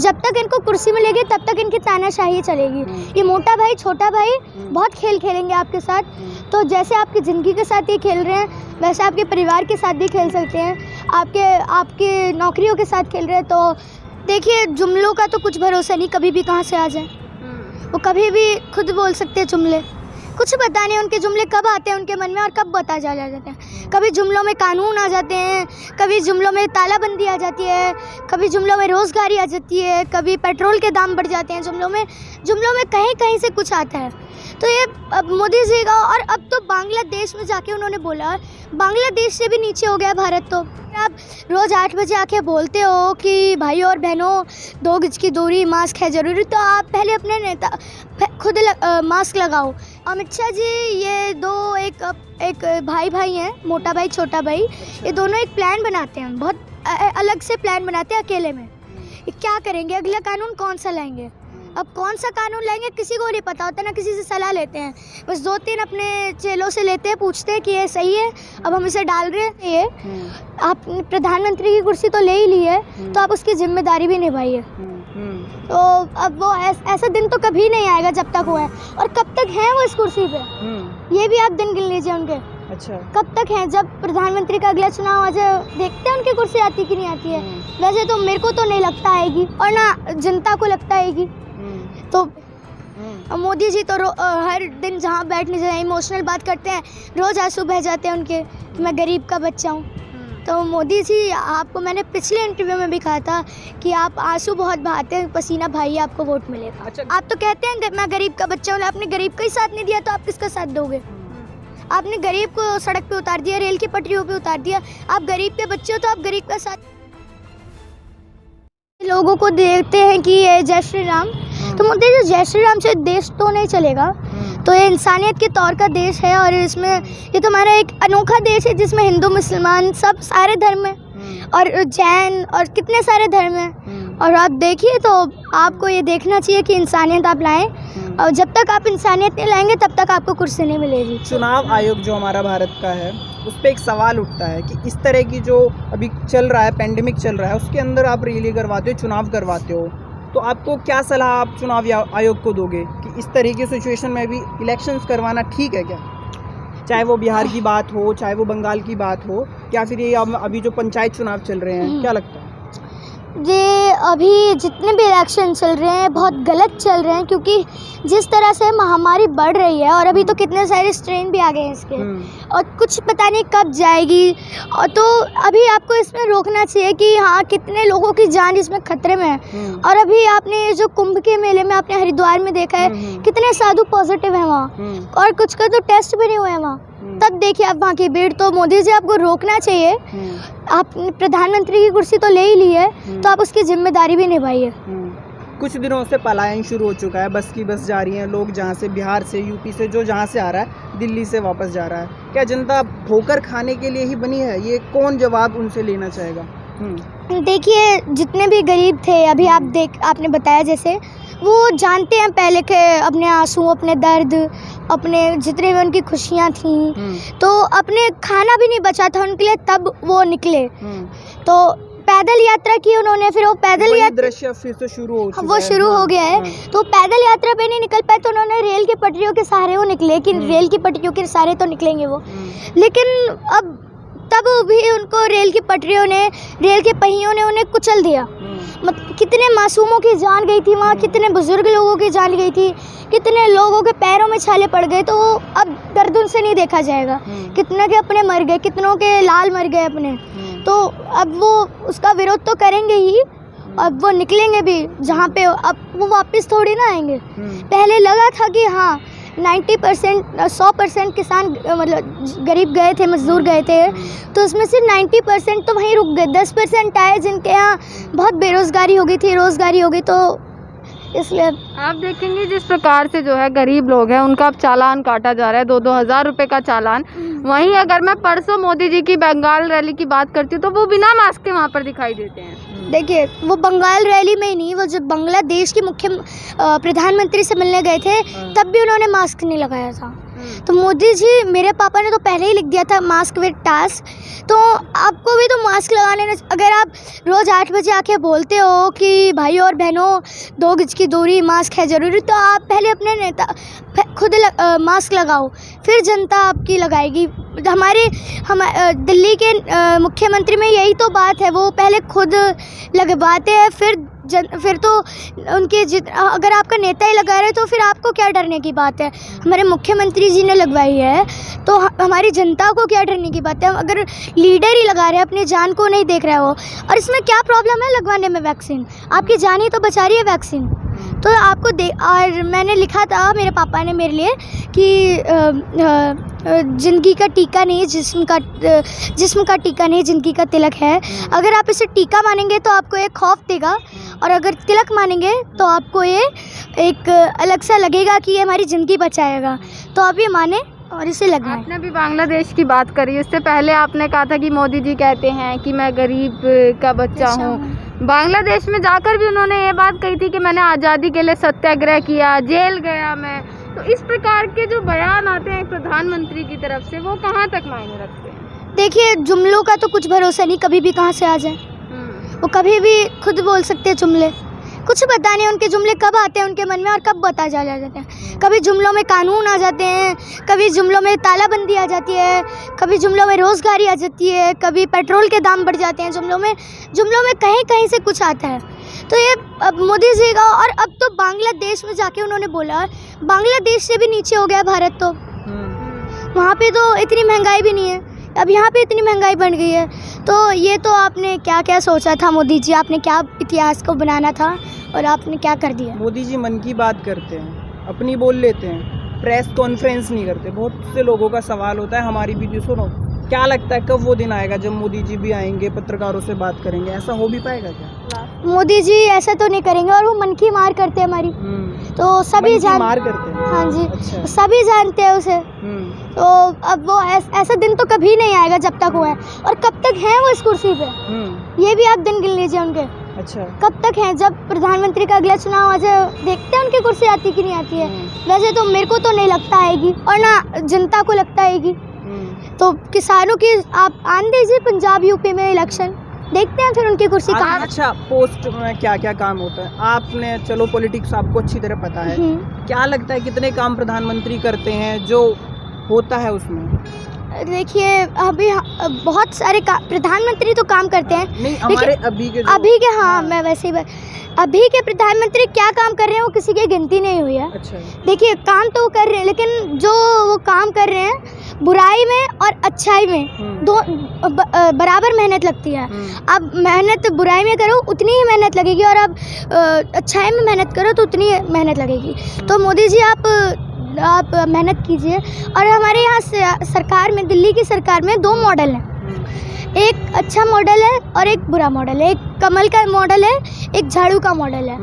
जब तक इनको कुर्सी मिलेगी तब तक इनकी तानाशाही चलेगी। ये मोटा भाई छोटा भाई बहुत खेल खेलेंगे आपके साथ। तो जैसे आपकी ज़िंदगी के साथ ये खेल रहे हैं वैसे आपके परिवार के साथ भी खेल सकते हैं, आपके नौकरियों के साथ खेल रहे हैं। तो देखिए जुमलों का तो कुछ भरोसा नहीं, कभी भी कहाँ से आ जाए। वो कभी भी खुद बोल सकते हैं जुमले, कुछ पता नहीं उनके जुमले कब आते हैं उनके मन में और कब बता जाते हैं। कभी जुमलों में कानून आ जाते हैं, कभी जुमलों में तालाबंदी आ जाती है, कभी जुमलों में रोज़गारी आ जाती है, कभी पेट्रोल के दाम बढ़ जाते हैं। जुमलों में कहीं कहीं से कुछ आता है। तो ये अब मोदी जी का, और अब तो बांग्लादेश में जाके उन्होंने बोला बांग्लादेश से भी नीचे हो गया भारत। तो आप रोज़ 8 बजे आके बोलते हो कि भाई और बहनों 2 गज की दूरी, मास्क है ज़रूरी, तो आप पहले अपने नेता खुद मास्क लगाओ। अमित शाह जी ये दो एक भाई हैं, मोटा भाई छोटा भाई, ये दोनों एक प्लान बनाते हैं, बहुत अलग से प्लान बनाते हैं अकेले में। ये क्या करेंगे, अगला कानून कौन सा लाएंगे, अब कौन सा कानून लाएंगे किसी को नहीं पता होता, ना किसी से सलाह लेते हैं। बस 2-3 अपने चेलों से लेते हैं, पूछते हैं कि ये सही है, अब हम इसे डाल रहे हैं। ये आप प्रधानमंत्री की कुर्सी तो ले ही ली है तो आप उसकी जिम्मेदारी भी निभाइए। तो अब वो ऐसा दिन तो कभी नहीं आएगा जब तक वो है, और कब तक हैं वो इस कुर्सी पे, ये भी आप दिन गिन लीजिए उनके। अच्छा, कब तक हैं? जब प्रधानमंत्री का अगला चुनाव आ जाए देखते हैं उनकी कुर्सी आती कि नहीं आती है। वैसे तो मेरे को तो नहीं लगता आएगी, और ना जनता को लगता आएगी। तो मोदी जी तो हर दिन जहाँ बैठने जाए इमोशनल बात करते हैं, रोज़ आंसू बह जाते हैं उनके कि मैं गरीब का बच्चा हूँ। तो मोदी जी आपको मैंने पिछले इंटरव्यू में भी कहा था कि आप आंसू बहुत बहाते हैं, पसीना भाई आपको वोट मिलेगा। अच्छा। आप तो कहते हैं मैं गरीब का बच्चा हूँ, आपने गरीब का ही साथ नहीं दिया तो आप किसका साथ दोगे? आपने गरीब को सड़क पे उतार दिया, रेल की पटरियों पे उतार दिया। आप गरीब के बच्चे हो तो आप गरीब का साथ। लोगों को देखते हैं कि ये जय श्री राम, तो मोदी जी जय श्री राम से देश तो नहीं चलेगा। तो ये इंसानियत के तौर का देश है, और इसमें ये तो हमारा एक अनोखा देश है जिसमें हिंदू मुसलमान सब सारे धर्म हैं, और जैन और कितने सारे धर्म हैं। और आप देखिए तो आपको ये देखना चाहिए कि इंसानियत आप लाएं, और जब तक आप इंसानियत नहीं लाएंगे तब तक आपको कुर्सी नहीं मिलेगी। चुनाव आयोग जो हमारा भारत का है उस पर एक सवाल उठता है कि इस तरह की जो अभी चल रहा है, पेंडेमिक चल रहा है, उसके अंदर आप रैली करवाते हो, चुनाव करवाते हो, तो आपको क्या सलाह आप चुनाव आयोग को दोगे कि इस तरह की सिचुएशन में भी इलेक्शंस करवाना ठीक है क्या? चाहे वो बिहार की बात हो, चाहे वो बंगाल की बात हो, या फिर ये अभी जो पंचायत चुनाव चल रहे हैं, क्या लगता है? ये अभी जितने भी इलेक्शन चल रहे हैं बहुत गलत चल रहे हैं, क्योंकि जिस तरह से महामारी बढ़ रही है, और अभी तो कितने सारे स्ट्रेन भी आ गए हैं इसके, और कुछ पता नहीं कब जाएगी। और तो अभी आपको इसमें रोकना चाहिए कि हाँ कितने लोगों की जान इसमें खतरे में है। और अभी आपने जो कुंभ के मेले में आपने हरिद्वार में देखा है कितने साधु पॉजिटिव हैं वहाँ, और कुछ का तो टेस्ट भी नहीं हुए हैं वहाँ। तब देखिए आप वहाँ की भीड़। तो मोदी जी आपको रोकना चाहिए। आप प्रधानमंत्री की कुर्सी तो ले ही ली है तो आप उसकी जिम्मेदारी भी निभाइए। कुछ दिनों से पलायन शुरू हो चुका है, बस की बस जा रही हैं लोग, जहाँ से बिहार से, यूपी से, जो जहाँ से आ रहा है दिल्ली से वापस जा रहा है। क्या जनता ठोकर खाने के लिए ही बनी है? ये कौन जवाब उनसे लेना चाहेगा? देखिए जितने भी गरीब थे, अभी आपने बताया जैसे, वो जानते हैं पहले के अपने आंसू, अपने दर्द, अपने जितने भी उनकी खुशियाँ थीं, तो अपने खाना भी नहीं बचा था उनके लिए, तब वो निकले। तो पैदल यात्रा की उन्होंने, फिर वो पैदल यात्रा दृश्य फिर से शुरू हो गया है। तो पैदल यात्रा पे नहीं निकल पाए तो उन्होंने रेल की पटरियों के सहारे वो निकले, कि रेल की पटरियों के सहारे तो निकलेंगे वो। लेकिन अब तब भी उनको रेल की पटरियों ने, रेल के पहियों ने उन्हें कुचल दिया। मतलब कितने मासूमों की जान गई थी वहाँ, कितने बुजुर्ग लोगों की जान गई थी, कितने लोगों के पैरों में छाले पड़ गए। तो अब दर्द उनसे नहीं देखा जाएगा। कितने के अपने मर गए, कितनों के लाल मर गए अपने। तो अब वो उसका विरोध तो करेंगे ही, अब वो निकलेंगे भी जहाँ पे, अब वो वापस थोड़ी ना आएंगे। पहले लगा था कि हाँ 90% 100% किसान मतलब गरीब गए थे, मजदूर गए थे, तो उसमें से 90% तो वहीं रुक गए। 10% आए जिनके यहाँ बहुत बेरोज़गारी हो गई थी, रोज़गारी हो गई। तो इसलिए आप देखेंगे जिस प्रकार से जो है गरीब लोग हैं उनका अब चालान काटा जा रहा है, 2-2 हज़ार रुपये का चालान। वहीं अगर मैं परसों मोदी जी की बंगाल रैली की बात करती हूँ तो वो बिना मास्क के वहाँ पर दिखाई देते हैं। देखिए वो बंगाल रैली में ही नहीं, वो जब बांग्लादेश के मुख्य प्रधानमंत्री से मिलने गए थे तब भी उन्होंने मास्क नहीं लगाया था। तो मोदी जी, मेरे पापा ने तो पहले ही लिख दिया था मास्क विद टास्क, तो आपको भी तो मास्क लगा लेना। अगर आप रोज़ 8 बजे आके बोलते हो कि भाई और बहनों 2 गज की दूरी, मास्क है ज़रूरी, तो आप पहले अपने नेता खुद मास्क लगाओ, फिर जनता आपकी लगाएगी। हम दिल्ली के मुख्यमंत्री में यही तो बात है, वो पहले खुद लगवाते हैं, फिर तो उनके अगर आपका नेता ही लगा रहे हैं तो फिर आपको क्या डरने की बात है। हमारे मुख्यमंत्री जी ने लगवाई है तो हमारी जनता को क्या डरने की बात है। अगर लीडर ही लगा रहे हैं, अपनी जान को नहीं देख रहा है वो, और इसमें क्या प्रॉब्लम है लगवाने में वैक्सीन? आपकी जान ही तो बचा रही है वैक्सीन। तो आपको और मैंने लिखा था, मेरे पापा ने मेरे लिए, कि ज़िंदगी का टीका नहीं, जिस्म का टीका नहीं, ज़िंदगी का तिलक है। अगर आप इसे टीका मानेंगे तो आपको एक खौफ देगा, और अगर तिलक मानेंगे तो आपको ये एक अलग सा लगेगा कि ये हमारी ज़िंदगी बचाएगा। तो आप ये माने और इसे लगाएं। आपने अभी बांग्लादेश की बात करी, इससे पहले आपने कहा था कि मोदी जी कहते हैं कि मैं गरीब का बच्चा हूँ। बांग्लादेश में जाकर भी उन्होंने ये बात कही थी कि मैंने आज़ादी के लिए सत्याग्रह किया, जेल गया मैं। तो इस प्रकार के जो बयान आते हैं प्रधानमंत्री की तरफ से, वो कहाँ तक मायने रखते हैं? देखिए, जुमलों का तो कुछ भरोसा नहीं, कभी भी कहाँ से आ जाए। वो कभी भी खुद बोल सकते हैं जुमले, कुछ पता नहीं उनके जुमले कब आते हैं उनके मन में और कब बता जाते हैं। कभी जुमलों में कानून आ जाते हैं, कभी जुमलों में तालाबंदी आ जाती है, कभी जुमलों में रोज़गारी आ जाती है, कभी पेट्रोल के दाम बढ़ जाते हैं जुमलों में कहीं कहीं से कुछ आता है। तो ये अब मोदी जी का, और अब तो बांग्लादेश में जाके उन्होंने बोला, बांग्लादेश से भी नीचे हो गया भारत। तो वहाँ पे तो इतनी महंगाई भी नहीं है, अब यहाँ पे इतनी महंगाई बढ़ गई है। तो ये तो आपने क्या क्या सोचा था मोदी जी, आपने क्या इतिहास को बनाना था और आपने क्या कर दिया। मोदी जी मन की बात करते हैं, अपनी बोल लेते हैं, प्रेस कॉन्फ्रेंस नहीं करते। बहुत से लोगों का सवाल होता है, हमारी वीडियो सुनो, क्या लगता है कब वो दिन आएगा जब मोदी जी भी आएंगे, पत्रकारों से बात करेंगे? ऐसा हो भी पाएगा क्या? मोदी जी ऐसा तो नहीं करेंगे, और वो मन की मार करते हैं हमारी, तो सभी मार करते हैं। हाँ जी, अच्छा। सभी जानते हैं उसे। तो अब वो ऐसा दिन तो कभी नहीं आएगा जब तक वो है, और कब तक हैं वो इस कुर्सी पे, ये भी आप दिन गिन लीजिए उनके। अच्छा, कब तक हैं? जब प्रधानमंत्री का अगला चुनाव आ जाए, देखते हैं उनकी कुर्सी आती कि नहीं आती है। वैसे तो मेरे को तो नहीं लगता आएगी, और ना जनता को लगता आएगी। तो किसानों की आप आन दीजिए पंजाब यूपी में इलेक्शन, देखते हैं फिर उनकी कुर्सी कहाँ। अच्छा, पोस्ट में क्या क्या काम होता है? आपने, चलो पॉलिटिक्स आपको अच्छी तरह पता है, क्या लगता है कितने काम प्रधानमंत्री करते हैं जो होता है उसमें? देखिए, अभी बहुत सारे प्रधानमंत्री तो काम करते हैं, नहीं हमारे अभी के हाँ, मैं वैसे ही अभी के प्रधानमंत्री क्या काम कर रहे हैं वो किसी की गिनती नहीं हुई है। अच्छा। देखिए, काम तो वो कर रहे हैं, लेकिन जो वो काम कर रहे हैं बुराई में और अच्छाई में दो बराबर मेहनत लगती है। आप मेहनत बुराई में करो उतनी ही मेहनत लगेगी, और आप अच्छाई में मेहनत करो तो उतनी मेहनत लगेगी। तो मोदी जी आप मेहनत कीजिए। और हमारे यहाँ सरकार में, दिल्ली की सरकार में 2 मॉडल हैं, एक अच्छा मॉडल है और एक बुरा मॉडल है। एक कमल का मॉडल है, एक झाड़ू का मॉडल है।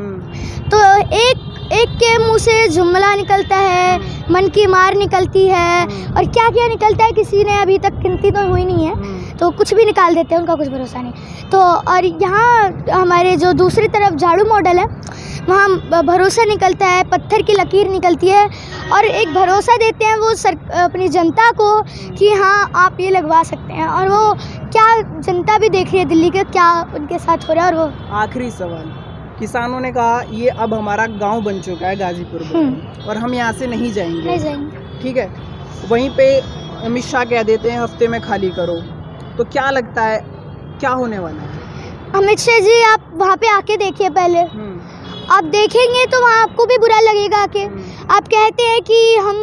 तो एक के मुंह से जुमला निकलता है, मन की मार निकलती है, और क्या क्या निकलता है किसी ने अभी तक गिनती तो हुई नहीं है, तो कुछ भी निकाल देते हैं, उनका कुछ भरोसा नहीं। तो और यहाँ हमारे जो दूसरी तरफ झाड़ू मॉडल है, वहाँ भरोसा निकलता है, पत्थर की लकीर निकलती है, और एक भरोसा देते हैं वो अपनी जनता को कि हाँ आप ये लगवा सकते हैं। और वो क्या जनता भी देख रही है दिल्ली के क्या उनके साथ हो रहा है। और वो आखिरी सवाल, किसानों ने कहा ये अब हमारा गांव बन चुका है गाजीपुर में, और हम यहाँ से नहीं जाएंगे, ठीक है। वहीं पे अमित शाह कह देते हैं हफ्ते में खाली करो, तो क्या लगता है क्या होने वाला है? अमित शाह जी, आप वहाँ पे आके देखिए पहले, आप देखेंगे तो वहाँ आपको भी बुरा लगेगा कि आप कहते हैं कि हम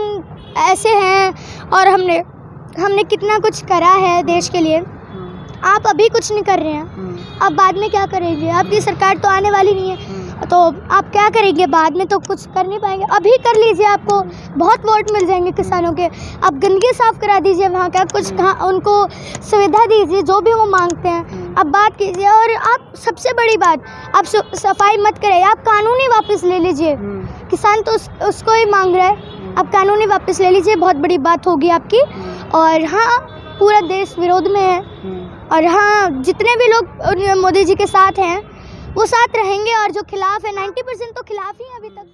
ऐसे हैं और हमने कितना कुछ करा है देश के लिए। आप अभी कुछ नहीं कर रहे हैं, आप बाद में क्या करेंगे? आपकी सरकार तो आने वाली नहीं है, तो आप क्या करेंगे? बाद में तो कुछ कर नहीं पाएंगे। अभी कर लीजिए, आपको बहुत वोट मिल जाएंगे किसानों के। आप गंदगी साफ करा दीजिए वहाँ का, कुछ उनको सुविधा दीजिए जो भी वो मांगते हैं, आप बात कीजिए। और आप सबसे बड़ी बात, आप सफाई मत करें, आप कानूनी वापस ले लीजिए। किसान तो उसको ही मांग रहा है, आप कानूनी वापस ले लीजिए, बहुत बड़ी बात होगी आपकी। और हाँ, पूरा देश विरोध में है, और हाँ, जितने भी लोग मोदी जी के साथ हैं वो साथ रहेंगे, और जो खिलाफ है 90% तो खिलाफ ही हैं अभी तक।